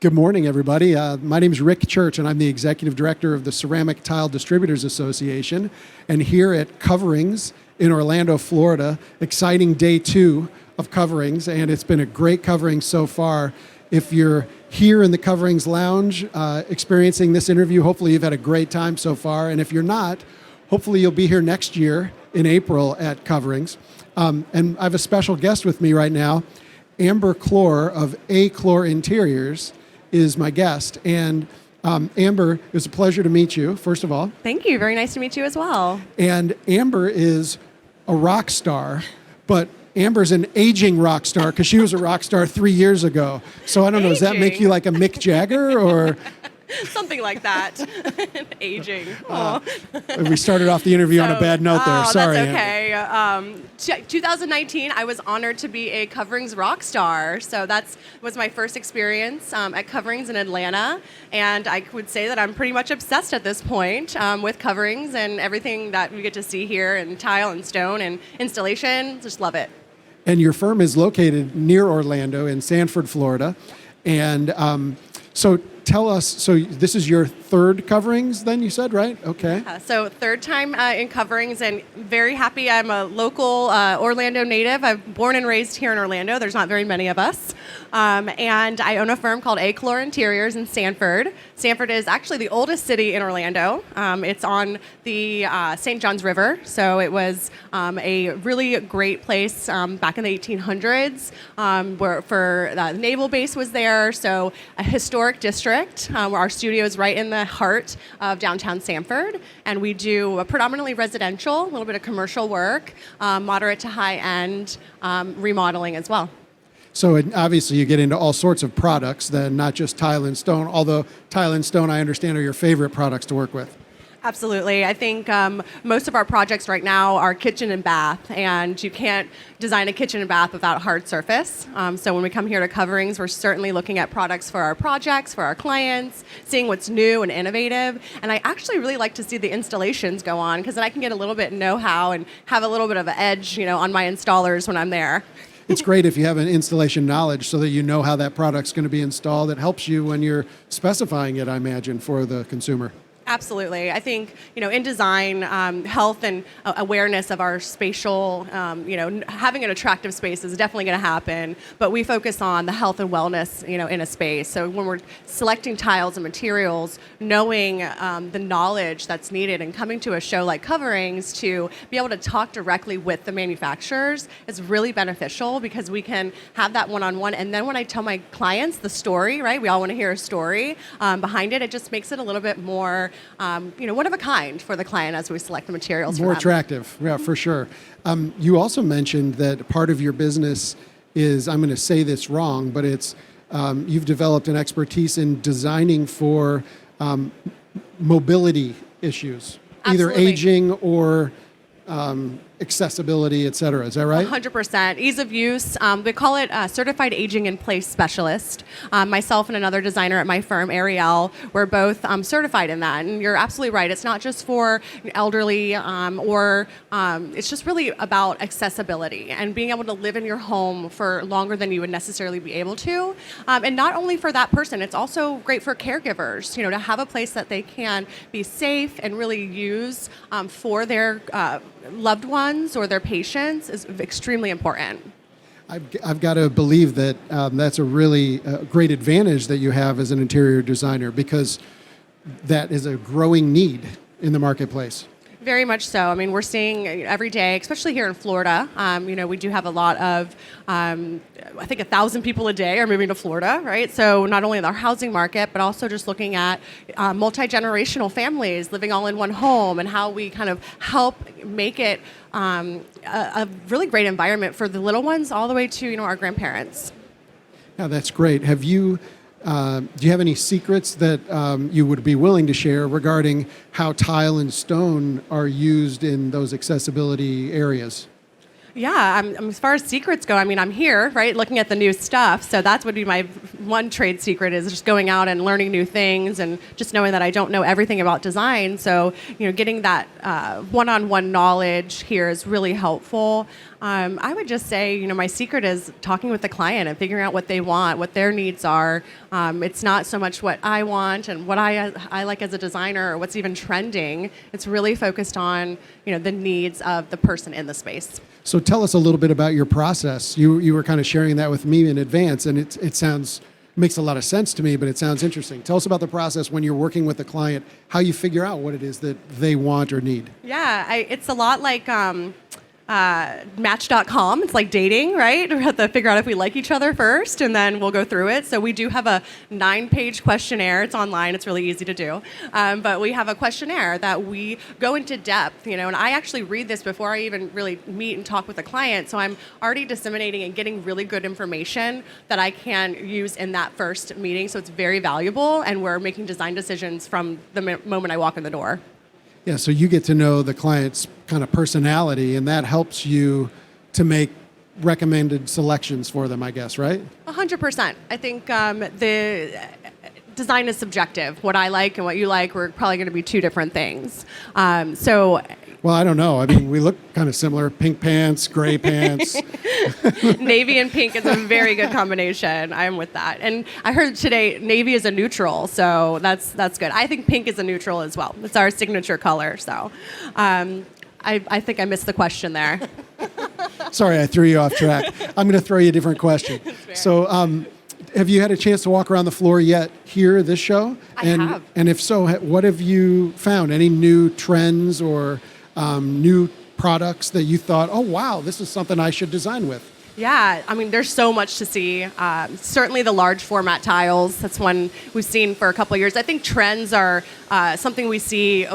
Good morning, everybody. My name is Rick Church, and I'm the Executive Director of the Ceramic Tile Distributors Association. And here at Coverings in Orlando, Florida, exciting day 2 of Coverings, and it's been a great covering so far. If you're here in the Coverings Lounge experiencing this interview, hopefully you've had a great time so far. And if you're not, hopefully you'll be here next year in April at Coverings. And I have a special guest with me right now. Amber Clore of Clore Interiors is my guest. And Amber, it was a pleasure to meet you, first of all. Thank you. Very nice to meet you as well. And Amber is a rock star, but Amber's an aging rock star because she was a rock star 3 years ago. So I don't know, does that make you like a Mick Jagger or? Something like that. Aging. We started off the interview on a bad note there. Sorry. That's okay. 2019, I was honored to be a Coverings rock star. So that was my first experience at Coverings in Atlanta. And I would say that I'm pretty much obsessed at this point with Coverings and everything that we get to see here in tile and stone and installation. Just love it. And your firm is located near Orlando in Sanford, Florida. And so tell us, so this is your third Coverings then, you said, right? Okay. So third time in Coverings, and very happy. I'm a local Orlando native. I'm born and raised here in Orlando. There's not very many of us. And I own a firm called Clore Interiors in Sanford. Sanford is actually the oldest city in Orlando. It's on the St. Johns River. So it was a really great place back in the 1800s where the naval base was there. So a historic district where our studio is right in the heart of downtown Sanford. And we do predominantly residential, a little bit of commercial work, moderate to high-end remodeling as well. So obviously you get into all sorts of products then, not just tile and stone, although tile and stone, I understand, are your favorite products to work with. Absolutely. I think most of our projects right now are kitchen and bath, and you can't design a kitchen and bath without a hard surface. So when we come here to Coverings, we're certainly looking at products for our projects, for our clients, seeing what's new and innovative. And I actually really like to see the installations go on, because then I can get a little bit know-how and have a little bit of an edge, on my installers when I'm there. It's great if you have an installation knowledge so that you know how that product's going to be installed. It helps you when you're specifying it, I imagine, for the consumer. Absolutely. I think, in design, health and awareness of our spatial, having an attractive space is definitely going to happen, but we focus on the health and wellness, in a space. So when we're selecting tiles and materials, knowing the knowledge that's needed and coming to a show like Coverings to be able to talk directly with the manufacturers is really beneficial, because we can have that one-on-one. And then when I tell my clients the story, right, we all want to hear a story behind it, it just makes it a little bit more one of a kind for the client as we select the materials. More attractive, yeah, for sure. You also mentioned that part of your business is, I'm going to say this wrong, but it's you've developed an expertise in designing for mobility issues, Absolutely. Either aging or accessibility, et cetera. Is that right? 100%. Ease of use. We call it Certified Aging in Place Specialist. Myself and another designer at my firm, Ariel, we're both certified in that. And you're absolutely right. It's not just for elderly or it's just really about accessibility and being able to live in your home for longer than you would necessarily be able to. And not only for that person, it's also great for caregivers, to have a place that they can be safe and really use for their loved ones or their patients is extremely important. I've got to believe that that's a really great advantage that you have as an interior designer, because that is a growing need in the marketplace. Very much so. I mean, we're seeing every day, especially here in Florida, we do have a lot of, I think 1,000 people a day are moving to Florida, right? So not only in our housing market, but also just looking at multi-generational families living all in one home and how we kind of help make it a really great environment for the little ones all the way to, our grandparents. Yeah, that's great. Have you... do you have any secrets that you would be willing to share regarding how tile and stone are used in those accessibility areas? Yeah, as far as secrets go, I'm here, right, looking at the new stuff. So that would be my one trade secret is just going out and learning new things, and just knowing that I don't know everything about design. So, getting that one-on-one knowledge here is really helpful. I would just say, my secret is talking with the client and figuring out what they want, what their needs are. It's not so much what I want and what I like as a designer or what's even trending. It's really focused on, the needs of the person in the space. So tell us a little bit about your process. You were kind of sharing that with me in advance, and it makes a lot of sense to me, but it sounds interesting. Tell us about the process when you're working with the client, how you figure out what it is that they want or need. Yeah, it's a lot like Match.com. It's like dating, right? We have to figure out if we like each other first, and then we'll go through it. So we do have a 9-page questionnaire. It's online. It's really easy to do. But we have a questionnaire that we go into depth, and I actually read this before I even really meet and talk with the client. So I'm already disseminating and getting really good information that I can use in that first meeting. So it's very valuable, and we're making design decisions from the moment I walk in the door. Yeah, so you get to know the client's kind of personality, and that helps you to make recommended selections for them, I guess, right? 100%. I think the design is subjective. What I like and what you like, we're probably going to be two different things. Well, I don't know. I mean, we look kind of similar. Pink pants, gray pants. Navy and pink is a very good combination. I'm with that. And I heard today navy is a neutral, so that's good. I think pink is a neutral as well. It's our signature color. So I think I missed the question there. Sorry, I threw you off track. I'm going to throw you a different question. So have you had a chance to walk around the floor yet here, this show? I have. And if so, what have you found? Any new trends or new products that you thought, oh, wow, this is something I should design with? Yeah, I mean, there's so much to see. Certainly the large format tiles, that's one we've seen for a couple of years. I think trends are something we see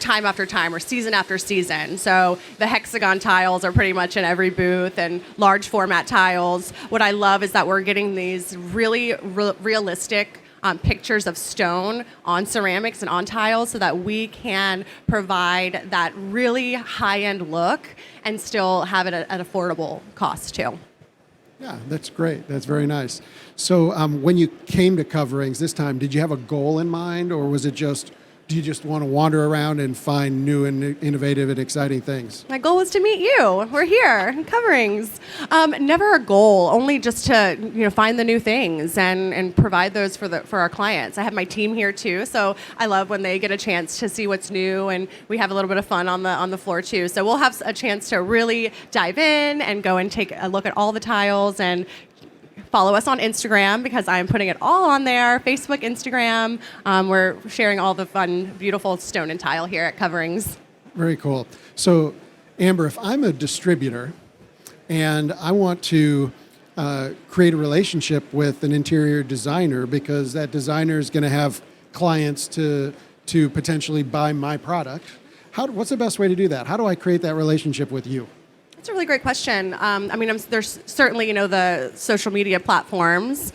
time after time or season after season. So the hexagon tiles are pretty much in every booth, and large format tiles. What I love is that we're getting these really realistic pictures of stone on ceramics and on tiles, so that we can provide that really high-end look and still have it at an affordable cost too. Yeah, that's great. That's very nice. So when you came to coverings this time, did you have a goal in mind, or was it do you just want to wander around and find new and innovative and exciting things? My goal was to meet you. We're here, coverings. Never a goal, only just to find the new things and provide those for our clients. I have my team here too, so I love when they get a chance to see what's new, and we have a little bit of fun on the floor too. So we'll have a chance to really dive in and go and take a look at all the tiles, and follow us on Instagram, because I'm putting it all on there. Facebook, Instagram. We're sharing all the fun, beautiful stone and tile here at Coverings. Very cool. So, Amber, if I'm a distributor and I want to create a relationship with an interior designer, because that designer is going to have clients to potentially buy my product, what's the best way to do that? How do I create that relationship with you? That's a really great question. There's certainly, the social media platforms.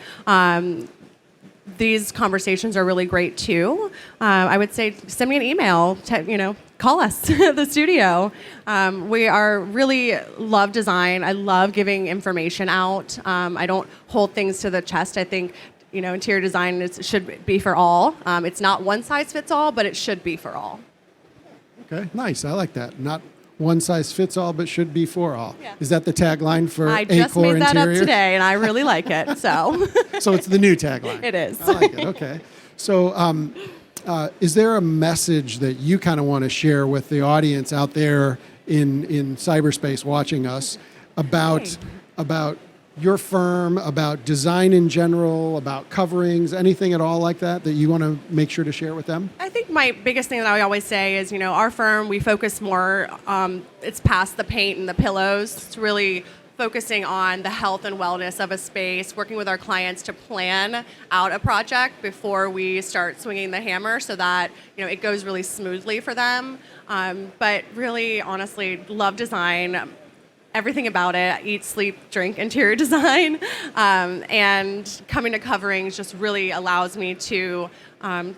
These conversations are really great too. I would say send me an email, call us at the studio. We are really love design. I love giving information out. I don't hold things to the chest. I think, interior design should be for all. It's not one size fits all, but it should be for all. Okay, nice. I like that. Not one size fits all, but should be for all. Yeah. Is that the tagline for I just Clore made that Interiors? up today, and I really like it. So So it's the new tagline. It is. I like it. Okay. So is there a message that you kind of want to share with the audience out there in cyberspace watching us about your firm, about design in general, about coverings, anything at all like that you want to make sure to share with them? I think my biggest thing that I always say is, our firm, we focus more, it's past the paint and the pillows. It's really focusing on the health and wellness of a space, working with our clients to plan out a project before we start swinging the hammer, so that it goes really smoothly for them. But really, honestly, love design. Everything about it, eat, sleep, drink, interior design. And coming to coverings just really allows me to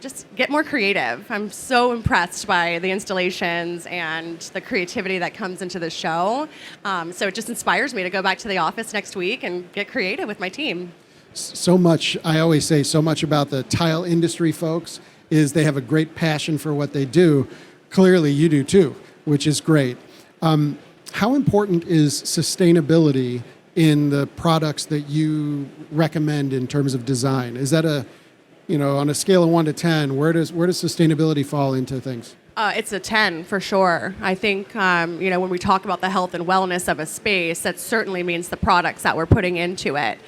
just get more creative. I'm so impressed by the installations and the creativity that comes into the show. So it just inspires me to go back to the office next week and get creative with my team. so much, I always say so much about the tile industry folks is they have a great passion for what they do. Clearly you do too, which is great. How important is sustainability in the products that you recommend in terms of design? Is that on a scale of 1 to 10, where does sustainability fall into things? It's a 10 for sure. I think, when we talk about the health and wellness of a space, that certainly means the products that we're putting into it.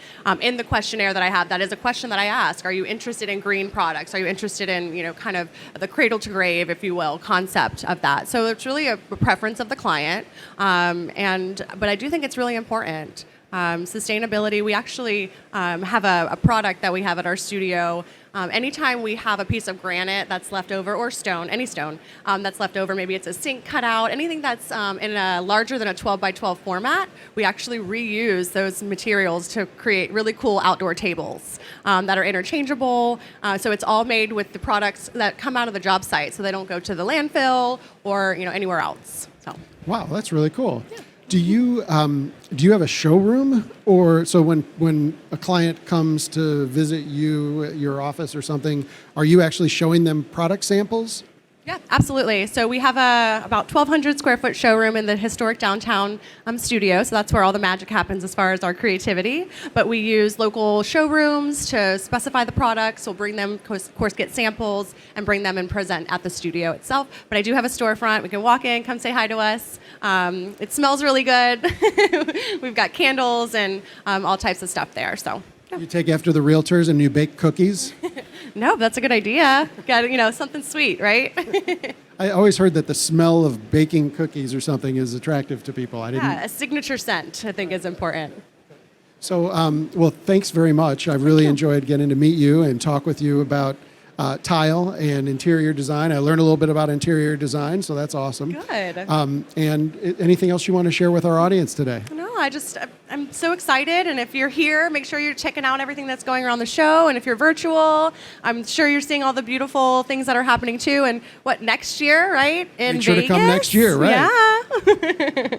In the questionnaire that I have, that is a question that I ask. Are you interested in green products? Are you interested in, kind of the cradle to grave, if you will, concept of that? So it's really a preference of the client. But I do think it's really important. Sustainability, we actually have a product that we have at our studio. Anytime we have a piece of granite that's left over, or stone, any stone that's left over, maybe it's a sink cutout, anything that's in a larger than a 12 by 12 format, we actually reuse those materials to create really cool outdoor tables that are interchangeable. So it's all made with the products that come out of the job site, so they don't go to the landfill or anywhere else. So. Wow, that's really cool. Yeah. Do you have a showroom, or so when a client comes to visit you at your office or something, are you actually showing them product samples? Yeah, absolutely. So we have about 1,200 square foot showroom in the historic downtown studio. So that's where all the magic happens as far as our creativity. But we use local showrooms to specify the products. We'll bring them, of course, get samples and bring them and present at the studio itself. But I do have a storefront. We can walk in, come say hi to us. It smells really good. We've got candles and all types of stuff there. So. You take after the realtors and you bake cookies? No, that's a good idea. Got something sweet, right? I always heard that the smell of baking cookies or something is attractive to people. Yeah, a signature scent, I think, is important. So, well, thanks very much. I really enjoyed getting to meet you and talk with you about tile and interior design. I learned a little bit about interior design, so that's awesome. Good. And anything else you want to share with our audience today? No, I'm so excited. And if you're here, make sure you're checking out everything that's going around the show. And if you're virtual, I'm sure you're seeing all the beautiful things that are happening too. And next year, right? In Make sure Vegas? to come next year, right? Yeah.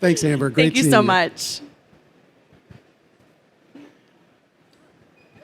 Thanks, Amber. Great Thank you seeing so much.